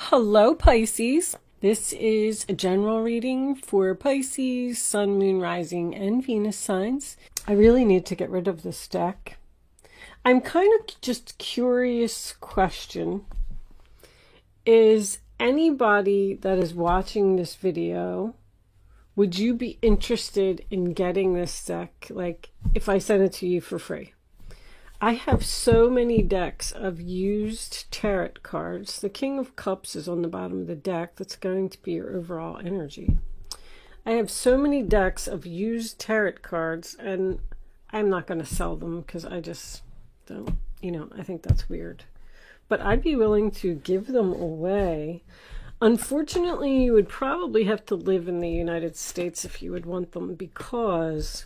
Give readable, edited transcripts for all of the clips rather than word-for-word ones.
Hello, Pisces. This is a general reading for Pisces, Sun, Moon, Rising, and Venus signs. I really need to get rid of this deck. I'm kind of just curious question. Is anybody that is watching this video, would you be interested in getting this deck? Like, if I sent it to you for free? I have so many decks of used tarot cards. The King of Cups is on the bottom of the deck. That's going to be your overall energy. I have so many decks of used tarot cards, and I'm not going to sell them because I just don't, I think that's weird. But I'd be willing to give them away. Unfortunately, you would probably have to live in the United States if you would want them, because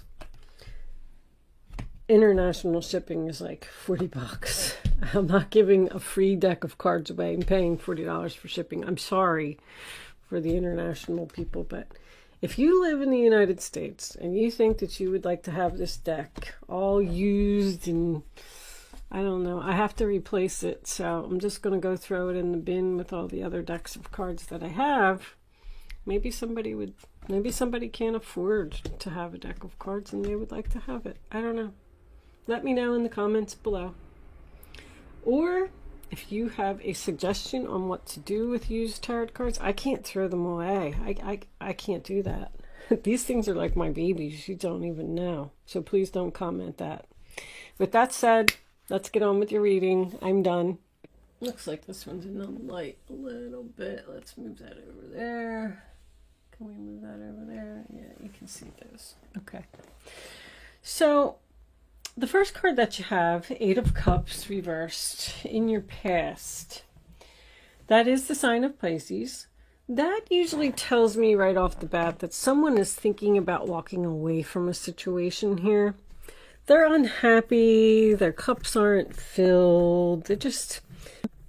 international shipping is like 40 bucks. I'm not giving a free deck of cards away and paying $40 for shipping. I'm sorry for the international people, but if you live in the United States and you think that you would like to have this deck all used and I don't know, I have to replace it, so I'm just going to go throw it in the bin with all the other decks of cards that I have. Maybe somebody can't afford to have a deck of cards and they would like to have it. I don't know. Let me know in the comments below. Or if you have a suggestion on what to do with used tarot cards, I can't throw them away. I can't do that. These things are like my babies. You don't even know. So please don't comment that. With that said, let's get on with your reading. I'm done. Looks like this one's in the light a little bit. Let's move that over there. Can we move that over there? Yeah, you can see those. Okay. So the first card that you have, Eight of Cups reversed in your past. That is the sign of Pisces. That usually tells me right off the bat that someone is thinking about walking away from a situation here. They're unhappy, their cups aren't filled, they're just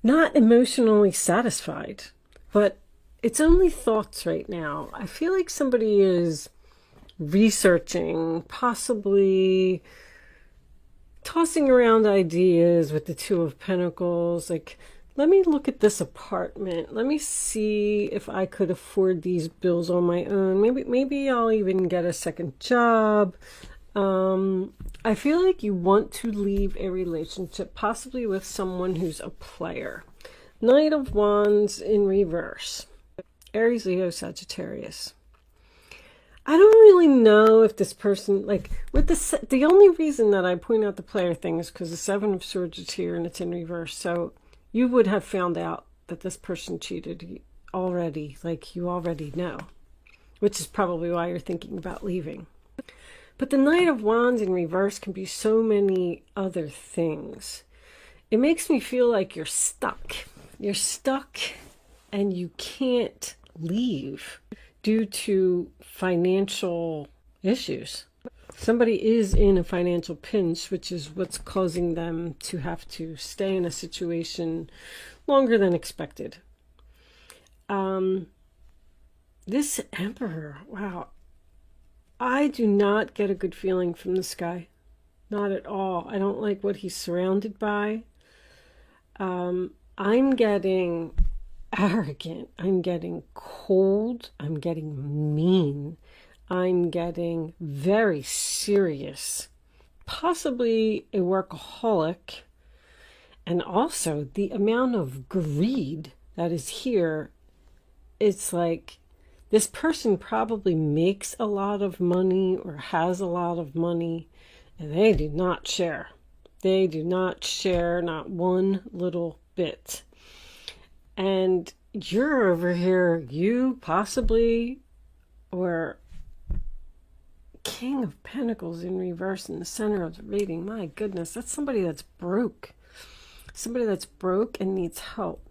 not emotionally satisfied. But it's only thoughts right now. I feel like somebody is researching, possibly tossing around ideas with the Two of Pentacles. Like, let me look at this apartment. Let me see if I could afford these bills on my own. Maybe I'll even get a second job. I feel like you want to leave a relationship, possibly with someone who's a player. Knight of Wands in reverse. Aries, Leo, Sagittarius. I don't really know if this person, like, with the only reason that I point out the player thing is because the Seven of Swords is here and it's in reverse. So you would have found out that this person cheated already, like you already know, which is probably why you're thinking about leaving. But the Knight of Wands in reverse can be so many other things. It makes me feel like you're stuck. You're stuck and you can't leave due to financial issues. Somebody is in a financial pinch, which is what's causing them to have to stay in a situation longer than expected. This Emperor, wow. I do not get a good feeling from this guy. Not at all. I don't like what he's surrounded by. I'm getting arrogant, I'm getting cold, I'm getting mean, I'm getting very serious, possibly a workaholic, and also the amount of greed that is here. It's like this person probably makes a lot of money or has a lot of money, and they do not share. They do not share, not one little bit. And you're over here, you possibly, or King of Pentacles in reverse in the center of the reading. My goodness, that's somebody that's broke. Somebody that's broke and needs help.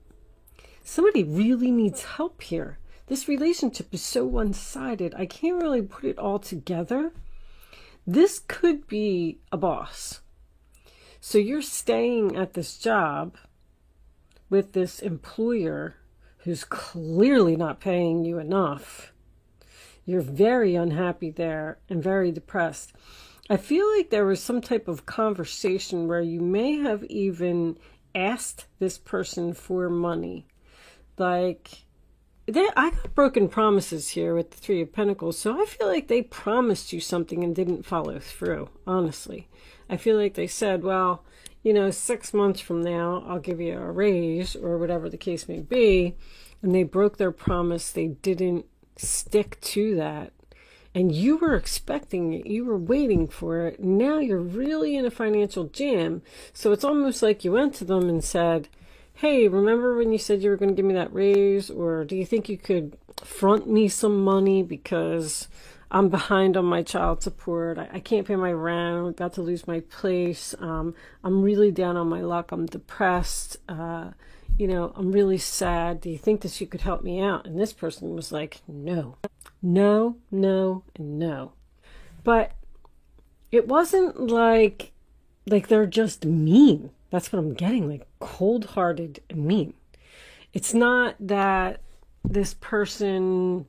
Somebody really needs help here. This relationship is so one-sided. I can't really put it all together. This could be a boss. So you're staying at this job with this employer who's clearly not paying you enough. You're very unhappy there and very depressed. I feel like there was some type of conversation where you may have even asked this person for money. like, I got broken promises here with the Three of Pentacles, so I feel like they promised you something and didn't follow through, honestly. I feel like they said, well, you know, 6 months from now, I'll give you a raise, or whatever the case may be, and they broke their promise. They didn't stick to that. And you were expecting it. You were waiting for it. Now you're really in a financial jam. So it's almost like you went to them and said, hey, remember when you said you were going to give me that raise? Or do you think you could front me some money because I'm behind on my child support? I can't pay my rent. I'm about to lose my place. I'm really down on my luck. I'm depressed. You know, I'm really sad. Do you think that you could help me out? And this person was like, no. No, no, and no. But it wasn't like they're just mean. That's what I'm getting, like cold-hearted and mean. It's not that this person,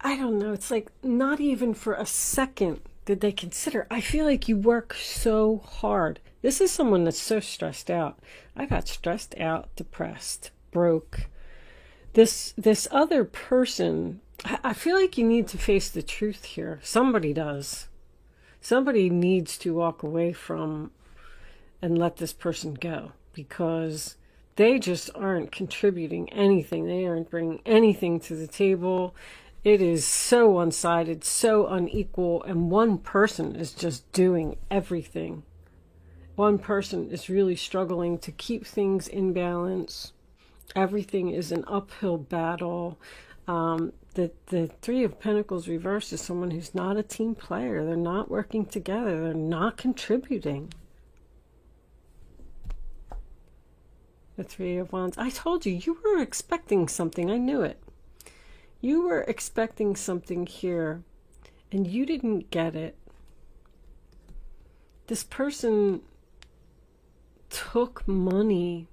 I don't know, it's like not even for a second did they consider. I feel like you work so hard. This is someone that's so stressed out. I got stressed out, depressed, broke. This other person, I feel like you need to face the truth here. Somebody does. Somebody needs to walk away from and let this person go, because they just aren't contributing anything. They aren't bringing anything to the table. It is so one-sided, so unequal, and one person is just doing everything. One person is really struggling to keep things in balance. Everything is an uphill battle. The Three of Pentacles reversed is someone who's not a team player. They're not working together. They're not contributing. The Three of Wands. I told you, you were expecting something. I knew it. You were expecting something here, and you didn't get it. This person took money,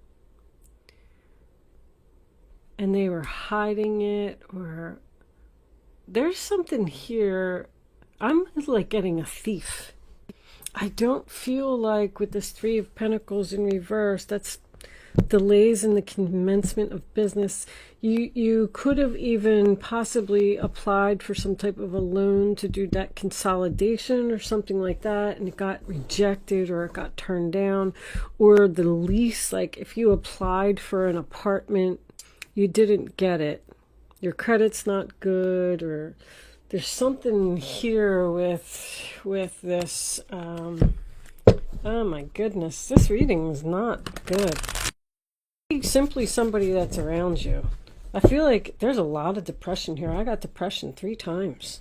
and they were hiding it, or there's something here. I'm like getting a thief. I don't feel like with this Three of Pentacles in reverse, that's delays in the commencement of business. You could have even possibly applied for some type of a loan to do debt consolidation or something like that, and it got rejected or it got turned down. Or the lease, like if you applied for an apartment, you didn't get it. Your credit's not good, or there's something here with this. Oh my goodness, this reading is not good. Simply somebody that's around you. I feel like there's a lot of depression here. I got depression 3 times.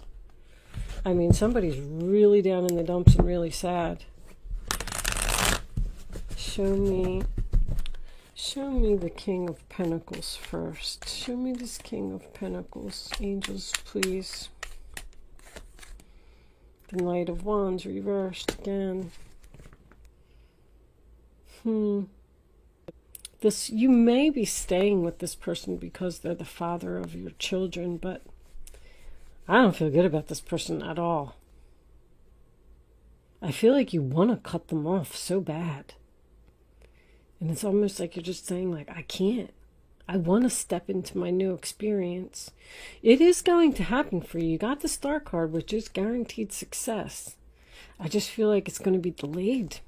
I mean, somebody's really down in the dumps and really sad. Show me the King of Pentacles first. Show me this King of Pentacles. Angels, please. The Knight of Wands reversed again. You may be staying with this person because they're the father of your children, but I don't feel good about this person at all. I feel like you want to cut them off so bad. And it's almost like you're just saying, like, I can't. I want to step into my new experience. It is going to happen for you. You got the Star card, which is guaranteed success. I just feel like it's going to be delayed.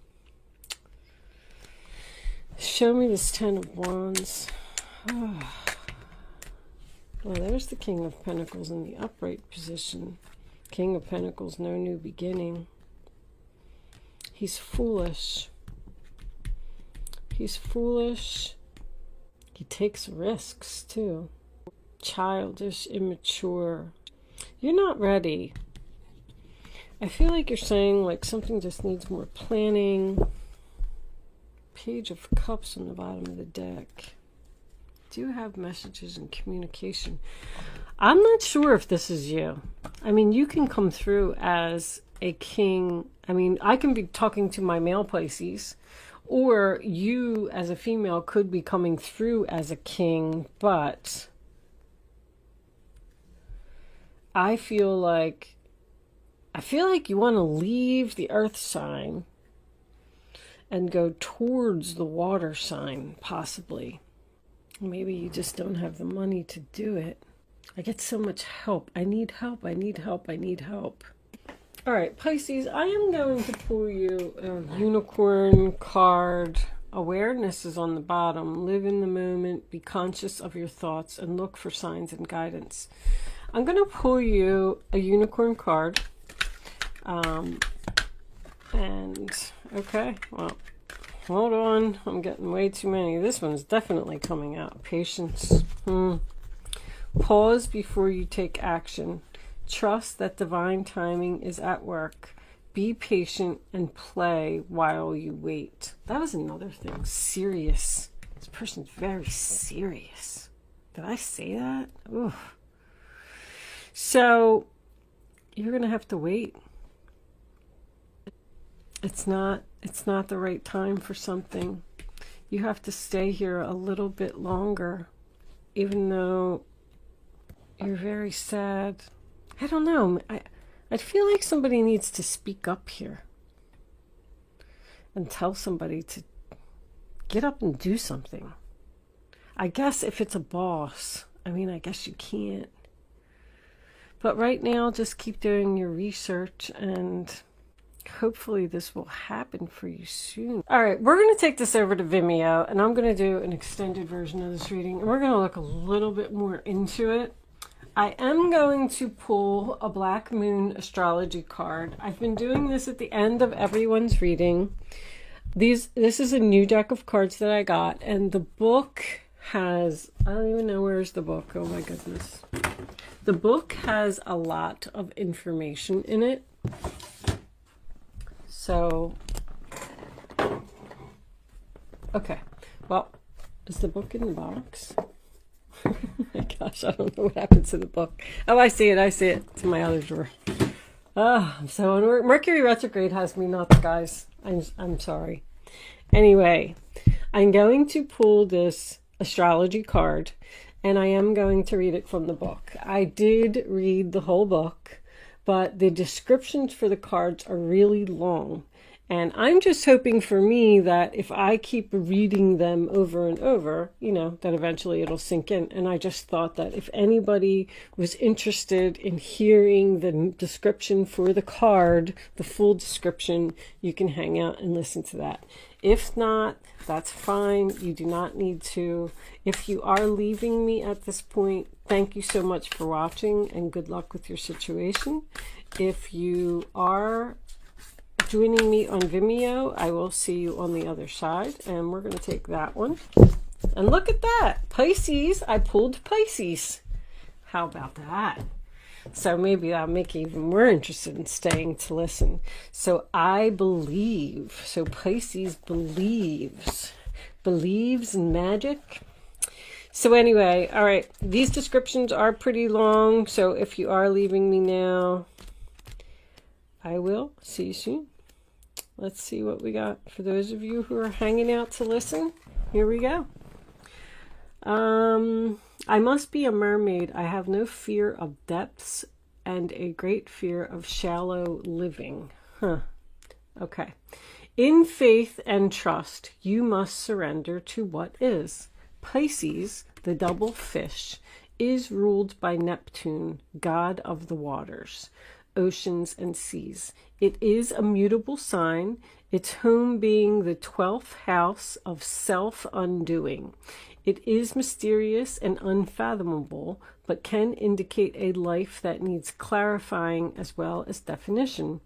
Show me this Ten of Wands. Oh. Well, there's the King of Pentacles in the upright position. King of Pentacles, no new beginning. He's foolish. He's foolish. He takes risks, too. Childish, immature. You're not ready. I feel like you're saying, like, something just needs more planning. Page of Cups on the bottom of the deck. Do you have messages and communication? I'm not sure if this is you. I mean, you can come through as a king. I mean, I can be talking to my male Pisces, or you as a female could be coming through as a king, but I feel like you want to leave the earth sign and go towards the water sign, possibly. Maybe you just don't have the money to do it. I get so much help. I need help. I need help. I need help. All right, Pisces, I am going to pull you a unicorn card. Awareness is on the bottom. Live in the moment. Be conscious of your thoughts and look for signs and guidance. I'm going to pull you a unicorn card. Okay, well, hold on. I'm getting way too many. This one's definitely coming out. Patience. Pause before you take action. Trust that divine timing is at work. Be patient and play while you wait. That was another thing. Serious. This person's very serious. Did I say that? Ooh. So, you're going to have to wait. It's not the right time for something. You have to stay here a little bit longer, even though you're very sad. I don't know. I feel like somebody needs to speak up here and tell somebody to get up and do something. I guess if it's a boss, I guess you can't. But right now, just keep doing your research, and hopefully this will happen for you soon. All right, we're going to take this over to Vimeo, and I'm going to do an extended version of this reading, and we're going to look a little bit more into it. I am going to pull a Black Moon astrology card. I've been doing this at the end of everyone's reading. This is a new deck of cards that I got, and the book has, I don't even know where's the book. Oh my goodness. The book has a lot of information in it. So, okay. Well, is the book in the box? Oh my gosh, I don't know what happened to the book. Oh, I see it. It's in my other drawer. Oh, so Mercury retrograde has me nuts, guys. I'm sorry. Anyway, I'm going to pull this astrology card, and I am going to read it from the book. I did read the whole book, but the descriptions for the cards are really long. And I'm just hoping for me that if I keep reading them over and over, that eventually it'll sink in. And I just thought that if anybody was interested in hearing the description for the card, the full description, you can hang out and listen to that. If not, that's fine. You do not need to. If you are leaving me at this point, thank you so much for watching, and good luck with your situation. If you are joining me on Vimeo, I will see you on the other side, and we're going to take that one. And look at that, Pisces. I pulled Pisces. How about that? So maybe that'll make you even more interested in staying to listen. So I believe. So Pisces believes in magic. So anyway, all right, these descriptions are pretty long, so if you are leaving me now, I will see you soon. Let's see what we got for those of you who are hanging out to listen. Here we go. I must be a mermaid. I have no fear of depths and a great fear of shallow living. Okay. In faith and trust, you must surrender to what is. Pisces, the double fish, is ruled by Neptune, god of the waters, oceans, and seas. It is a mutable sign, its home being the 12th house of self-undoing. It is mysterious and unfathomable, but can indicate a life that needs clarifying as well as definition.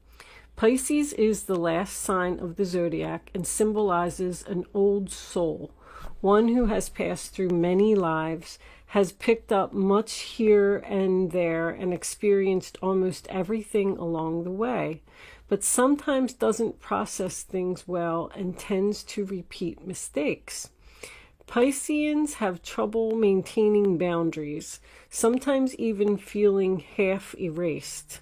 Pisces is the last sign of the zodiac and symbolizes an old soul, one who has passed through many lives, has picked up much here and there, and experienced almost everything along the way, but sometimes doesn't process things well and tends to repeat mistakes. Pisceans have trouble maintaining boundaries, sometimes even feeling half erased.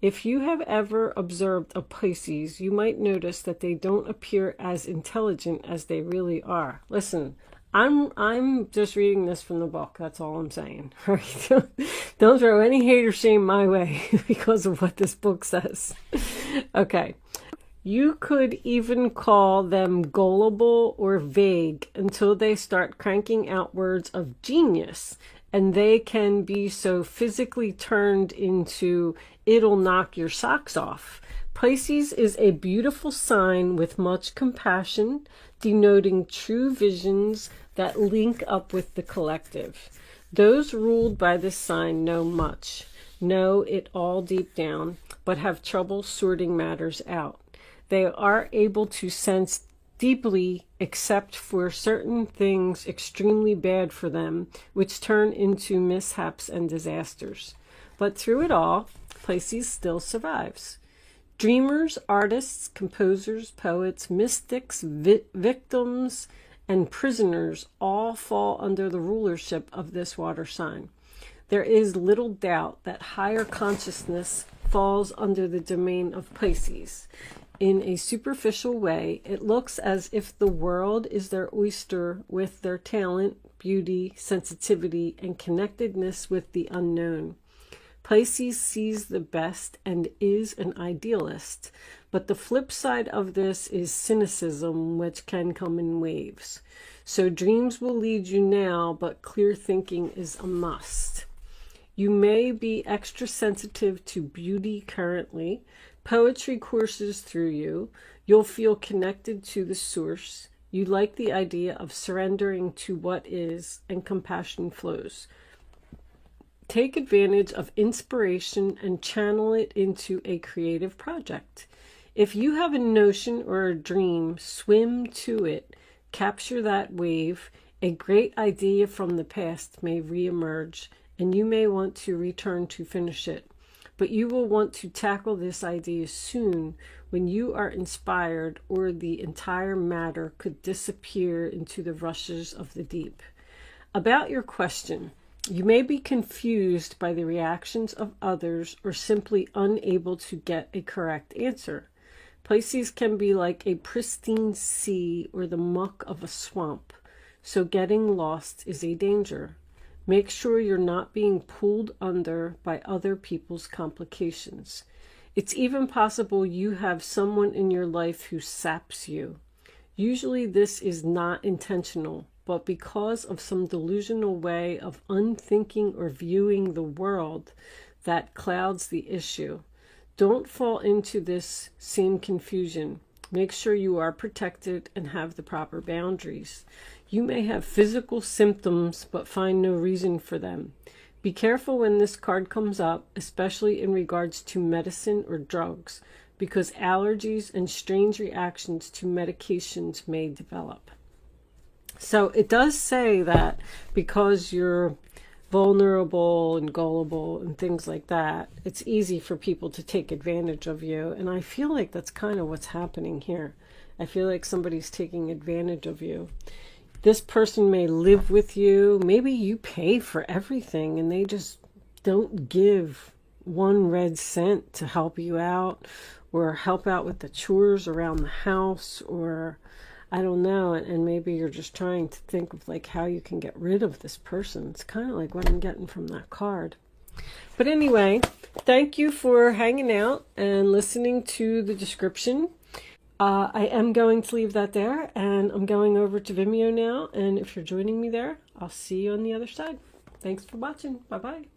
If you have ever observed a Pisces, you might notice that they don't appear as intelligent as they really are. Listen, I'm just reading this from the book. That's all I'm saying. Don't throw any hate or shame my way because of what this book says. Okay. You could even call them gullible or vague until they start cranking out words of genius, and they can be so physically turned into "it'll knock your socks off." Pisces is a beautiful sign with much compassion, denoting true visions that link up with the collective. Those ruled by this sign know much, know it all deep down, but have trouble sorting matters out. They are able to sense deeply, except for certain things extremely bad for them, which turn into mishaps and disasters. But through it all, Pisces still survives. Dreamers, artists, composers, poets, mystics, victims, and prisoners all fall under the rulership of this water sign. There is little doubt that higher consciousness falls under the domain of Pisces. In a superficial way, it looks as if the world is their oyster with their talent, beauty, sensitivity, and connectedness with the unknown. Pisces sees the best and is an idealist, but the flip side of this is cynicism, which can come in waves. So dreams will lead you now, but clear thinking is a must. You may be extra sensitive to beauty currently. Poetry courses through you. You'll feel connected to the source. You like the idea of surrendering to what is, and compassion flows. Take advantage of inspiration and channel it into a creative project. If you have a notion or a dream, swim to it. Capture that wave. A great idea from the past may reemerge, and you may want to return to finish it. But you will want to tackle this idea soon when you are inspired, or the entire matter could disappear into the rushes of the deep. About your question, you may be confused by the reactions of others or simply unable to get a correct answer. Pisces can be like a pristine sea or the muck of a swamp, so getting lost is a danger. Make sure you're not being pulled under by other people's complications. It's even possible you have someone in your life who saps you. Usually this is not intentional, but because of some delusional way of unthinking or viewing the world that clouds the issue. Don't fall into this same confusion. Make sure you are protected and have the proper boundaries. You may have physical symptoms, but find no reason for them. Be careful when this card comes up, especially in regards to medicine or drugs, because allergies and strange reactions to medications may develop. So it does say that because you're vulnerable and gullible and things like that, it's easy for people to take advantage of you. And I feel like that's kind of what's happening here. I feel like somebody's taking advantage of you. This person may live with you. Maybe you pay for everything and they just don't give one red cent to help you out or help out with the chores around the house, or I don't know, and maybe you're just trying to think of like how you can get rid of this person. It's kind of like what I'm getting from that card. But anyway, thank you for hanging out and listening to the description. I am going to leave that there, and I'm going over to Vimeo now, and if you're joining me there, I'll see you on the other side. Thanks for watching. Bye-bye.